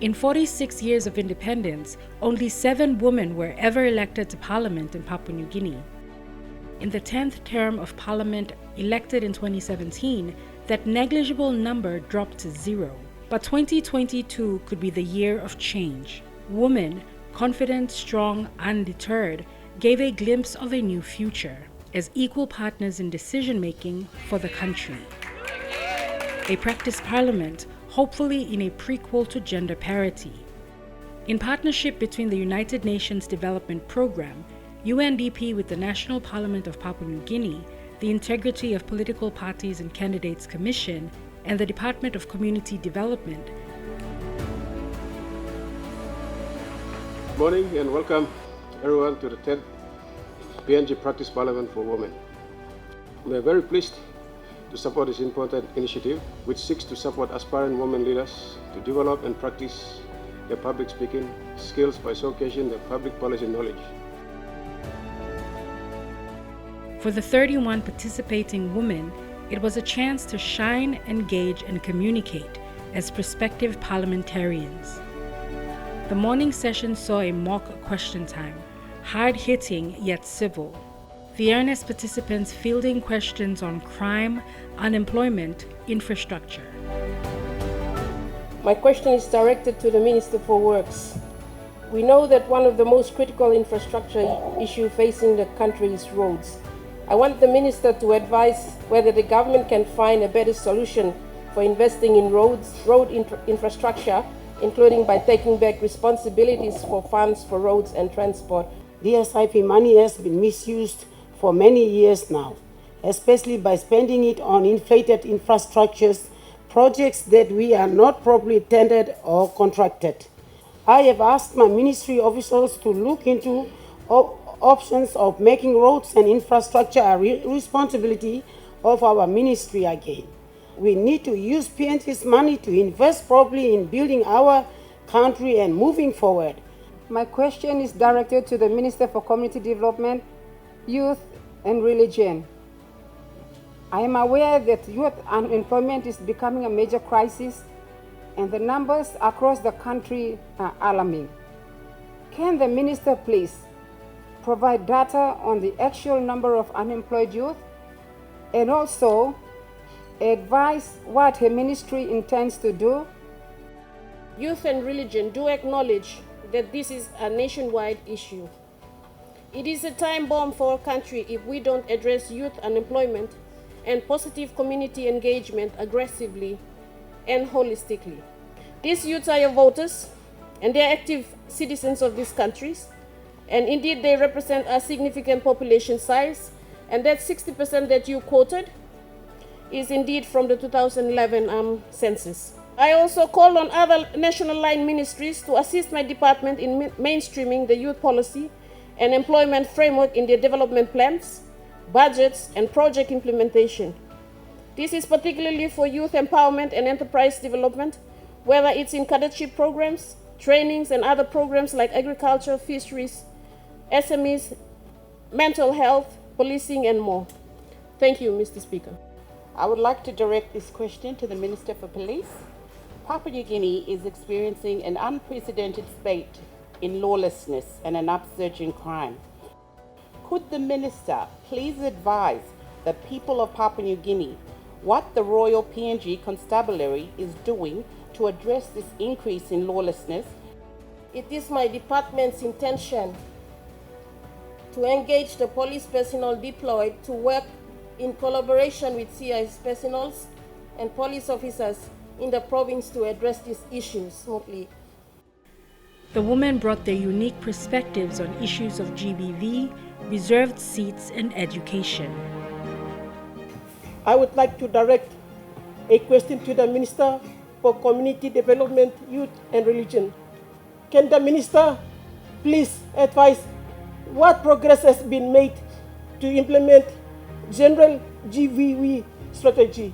In 46 years of independence, only 7 women were ever elected to parliament in Papua New Guinea. In the 10th term of parliament elected in 2017, that negligible number dropped to 0. But 2022 could be the year of change. Women, confident, strong, undeterred, gave a glimpse of a new future as equal partners in decision-making for the country. A practice parliament, hopefully in a prequel to gender parity. In partnership between the United Nations Development Programme, UNDP with the National Parliament of Papua New Guinea, the Integrity of Political Parties and Candidates Commission, and the Department of Community Development. Good morning and welcome everyone to the 10th PNG Practice Parliament for Women. We are very pleased to support this important initiative, which seeks to support aspiring women leaders to develop and practice their public speaking skills by showcasing their public policy knowledge. For the 31 participating women, it was a chance to shine, engage, and communicate as prospective parliamentarians. The morning session saw a mock question time, hard-hitting yet civil. The earnest participants fielding questions on crime, unemployment, infrastructure. My question is directed to the Minister for Works. We know that one of the most critical infrastructure issues facing the country is roads. I want the Minister to advise whether the government can find a better solution for investing in road infrastructure, including by taking back responsibilities for funds for roads and transport. DSIP money has been misused for many years now, especially by spending it on inflated infrastructures, projects that we are not properly tendered or contracted. I have asked my ministry officials to look into options of making roads and infrastructure a responsibility of our ministry again. We need to use PNG's money to invest properly in building our country and moving forward. My question is directed to the Minister for Community Development, Youth and Religion. I am aware that youth unemployment is becoming a major crisis and the numbers across the country are alarming. Can the Minister please provide data on the actual number of unemployed youth and also advise what her ministry intends to do? Youth and religion do acknowledge that this is a nationwide issue. It is a time bomb for our country if we don't address youth unemployment and positive community engagement aggressively and holistically. These youths are your voters and they are active citizens of these countries, and indeed they represent a significant population size, and that 60% that you quoted is indeed from the 2011 census. I also call on other national line ministries to assist my department in mainstreaming the youth policy and employment framework in their development plans, budgets, and project implementation. This is particularly for youth empowerment and enterprise development, whether it's in cadetship programs, trainings, and other programs like agriculture, fisheries, SMEs, mental health, policing, and more. Thank you, Mr. Speaker. I would like to direct this question to the Minister for Police. Papua New Guinea is experiencing an unprecedented spate in lawlessness and an upsurge in crime. Could the Minister please advise the people of Papua New Guinea what the Royal PNG Constabulary is doing to address this increase in lawlessness? It is my department's intention to engage the police personnel deployed to work in collaboration with CIS personnel and police officers in the province to address these issues smoothly. The women brought their unique perspectives on issues of GBV, reserved seats, and education. I would like to direct a question to the Minister for Community Development, Youth and Religion. Can the Minister please advise what progress has been made to implement general GBV strategy?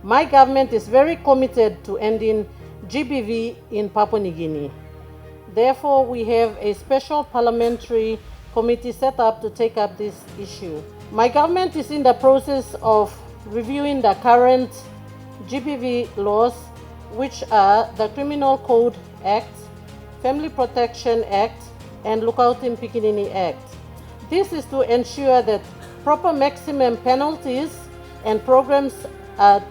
My government is very committed to ending GBV in Papua New Guinea. Therefore, we have a special parliamentary committee set up to take up this issue. My government is in the process of reviewing the current GBV laws which are the Criminal Code Act, Family Protection Act, and Lookout Pikinini Act. This is to ensure that proper maximum penalties and programs are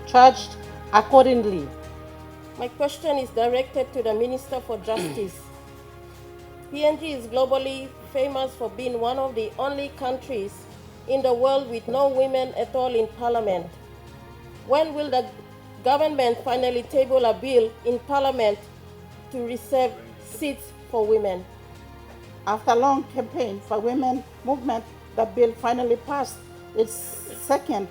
charged accordingly. My question is directed to the Minister for Justice. PNG is globally famous for being one of the only countries in the world with no women at all in Parliament. When will the government finally table a bill in Parliament to reserve seats for women? After a long campaign for women movement, the bill finally passed its second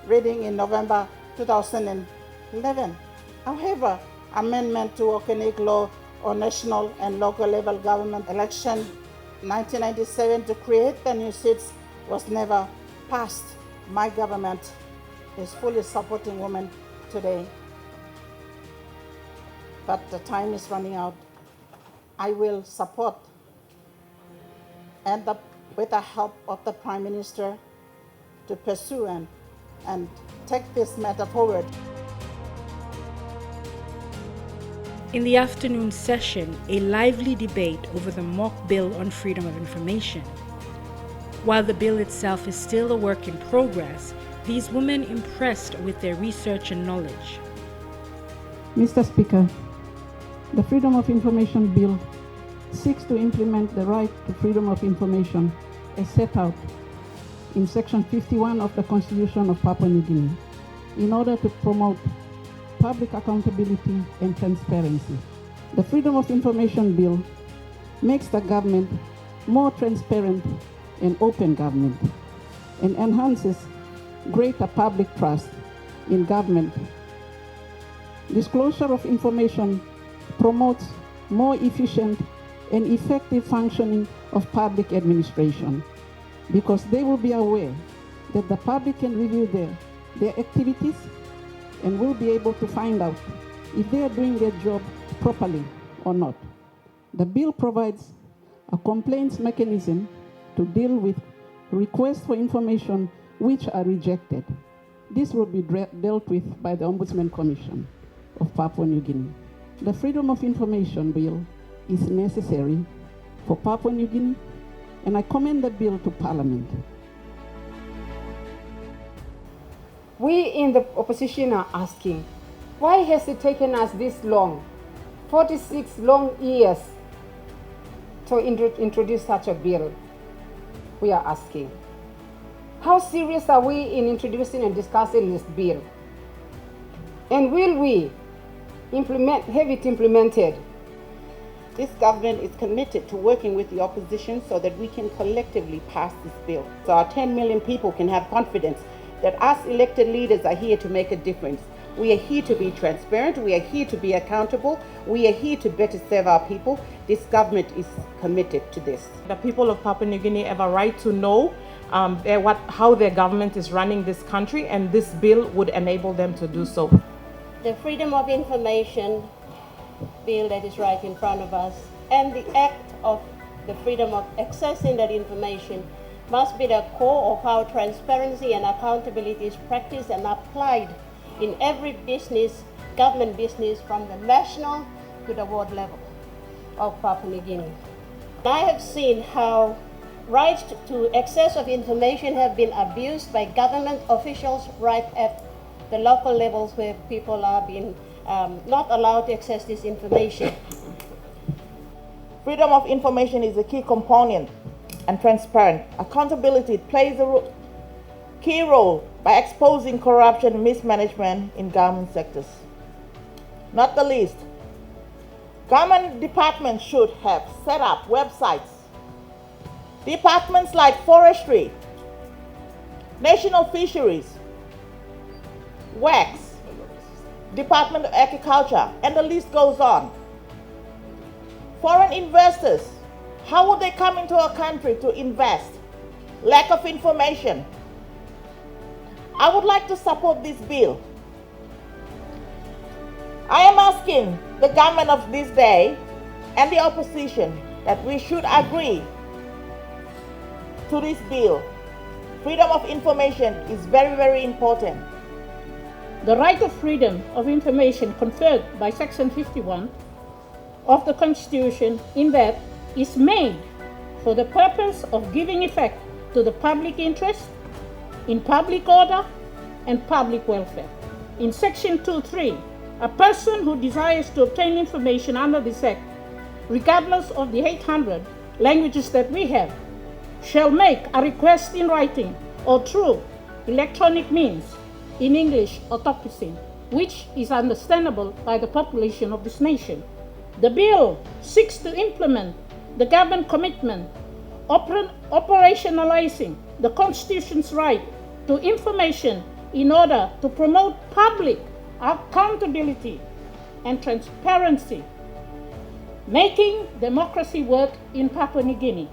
reading in November 2011. However, amendment to organic law on national and local level government election 1997 to create the new seats was never passed. My government is fully supporting women today, but the time is running out. I will support and with the help of the Prime Minister to pursue and take this matter forward. In the afternoon session, a lively debate over the mock bill on freedom of information. While the bill itself is still a work in progress, these women impressed with their research and knowledge. Mr. Speaker, the Freedom of Information Bill seeks to implement the right to freedom of information as set out in Section 51 of the Constitution of Papua New Guinea in order to promote public accountability and transparency. The Freedom of Information Bill makes the government more transparent and open government and enhances greater public trust in government. Disclosure of information promotes more efficient and effective functioning of public administration because they will be aware that the public can review their activities and will be able to find out if they are doing their job properly or not. The bill provides a complaints mechanism to deal with requests for information which are rejected. This will be dealt with by the Ombudsman Commission of Papua New Guinea. The Freedom of Information Bill is necessary for Papua New Guinea, and I commend the bill to Parliament. We in the opposition are asking, why has it taken us this long, 46 long years, to introduce such a bill? We are asking. How serious are we in introducing and discussing this bill? And will we have it implemented? This government is committed to working with the opposition so that we can collectively pass this bill. So our 10 million people can have confidence that us elected leaders are here to make a difference. We are here to be transparent. We are here to be accountable. We are here to better serve our people. This government is committed to this. The people of Papua New Guinea have a right to know how their government is running this country, and this bill would enable them to do so. The Freedom of Information Bill that is right in front of us and the act of the freedom of accessing that information must be the core of how transparency and accountability is practiced and applied in every business, government business, from the national to the world level of Papua New Guinea. I have seen how rights to access of information have been abused by government officials right at the local levels where people are being not allowed to access this information. Freedom of information is a key component and transparent. Accountability plays a key role by exposing corruption and mismanagement in government sectors. Not the least, government departments should have set up websites. Departments like Forestry, National Fisheries, WACS, Department of Agriculture, and the list goes on. Foreign investors, how would they come into our country to invest? Lack of information. I would like to support this bill. I am asking the government of this day and the opposition that we should agree to this bill. Freedom of information is very, very important. the right of freedom of information conferred by Section 51 of the Constitution, in that is made for the purpose of giving effect to the public interest in public order and public welfare. In Section 2.3, a person who desires to obtain information under this Act, regardless of the 800 languages that we have, shall make a request in writing or through electronic means in English or Tokpisin, which is understandable by the population of this nation. The bill seeks to implement the government commitment operationalizing the Constitution's right to information in order to promote public accountability and transparency, making democracy work in Papua New Guinea.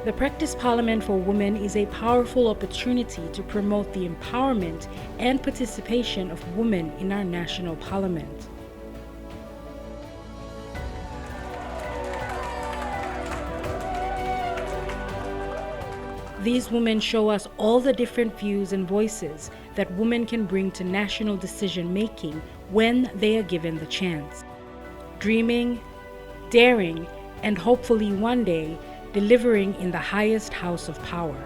The Practice Parliament for Women is a powerful opportunity to promote the empowerment and participation of women in our national parliament. These women show us all the different views and voices that women can bring to national decision-making when they are given the chance. Dreaming, daring, and hopefully one day delivering in the highest house of power.